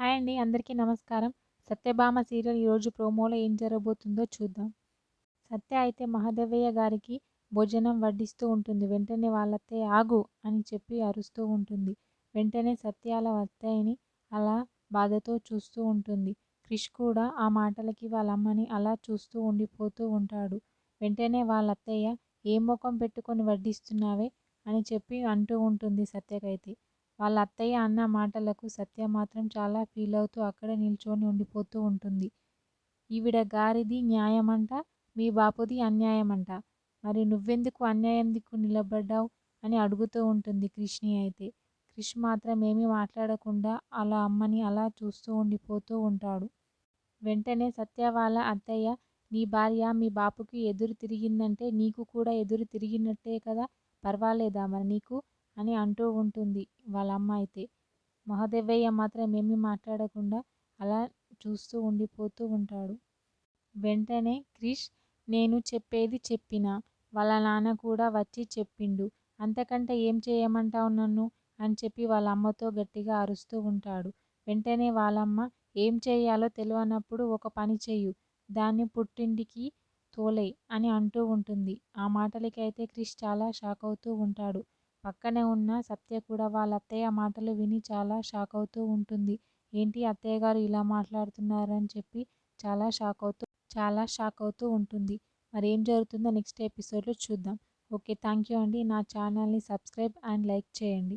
Hi అండి. అందరికీ నమస్కారం. 'సత్యభామ' సీరియల్ ఈరోజు ప్రోమోలో ఏం జరగబోతుందో చూద్దాం. సత్య అయితే మహాదేవయ్య గారికి భోజనం వడ్డిస్తూ ఉంటుంది. వెంటనే వాళ్ళత్తయ్య ఆగు అని చెప్పి అరుస్తూ ఉంటుంది. వెంటనే సత్య వాళ్ళ అత్తయ్యని అలా బాధతో చూస్తూ ఉంటుంది. క్రిష్ కూడా ఆ మాటలకి వాళ్ళమ్మని అలా చూస్తూ ఉండిపోతూ ఉంటాడు. వెంటనే వాళ్ళత్తయ్య ఏ మొఖం పెట్టుకొని వడ్డిస్తున్నావే అని చెప్పి అంటూ ఉంటుంది సత్యకైతే. వాళ్ళ అత్తయ్య అన్న మాటలకు సత్య మాత్రం చాలా ఫీల్ అవుతూ అక్కడే నిల్చొని ఉండిపోతూ ఉంటుంది. ఈవిడ గారిది న్యాయమంట, మీ బాపుది అన్యాయమంట. మరి నువ్వెందుకు అన్యాయం దిక్కు నిలబడ్డావు అని అడుగుతూ ఉంటుంది క్రిష్ని అయితే. క్రిష్ మాత్రం ఏమీ మాట్లాడకుండా అలా అమ్మని అలా చూస్తూ ఉండిపోతూ ఉంటాడు. వెంటనే సత్య వాళ్ళ అత్తయ్య నీ భార్య మీ బాపుకి ఎదురు తిరిగిందంటే నీకు కూడా ఎదురు తిరిగినట్టే కదా, పర్వాలేదా మరి నీకు అని అంటూ ఉంటుంది వాళ్ళమ్మ అయితే. మహాదేవయ్య మాత్రం ఏమీ మాట్లాడకుండా అలా చూస్తూ ఉండిపోతూ ఉంటాడు. వెంటనే క్రిష్ నేను చెప్పేది చెప్పినా, వాళ్ళ నాన్న కూడా వచ్చి చెప్పిండు. అంతకంటే ఏం చేయమంటావు నన్ను అని చెప్పి వాళ్ళ అమ్మతో గట్టిగా అరుస్తూ ఉంటాడు. వెంటనే వాళ్ళమ్మ ఏం చేయాలో తెలియనప్పుడు ఒక పని చెయ్యు, దాన్ని పుట్టింటికి తోలేయ్ అని అంటూ ఉంటుంది. ఆ మాటలకి అయితే క్రిష్ చాలా షాక్ అవుతూ ఉంటాడు. పక్కనే ఉన్న సత్య కూడా వాళ్ళ అత్తయ్య మాటలు విని చాలా షాక్ అవుతూ ఉంటుంది. ఏంటి అత్తయ్య గారు ఇలా మాట్లాడుతున్నారని చెప్పి చాలా షాక్ అవుతూ ఉంటుంది. మరి ఏం జరుగుతుందో నెక్స్ట్ ఎపిసోడ్లో చూద్దాం. ఓకే, థ్యాంక్ యూ అండి. నా ఛానల్ని సబ్స్క్రైబ్ అండ్ లైక్ చేయండి.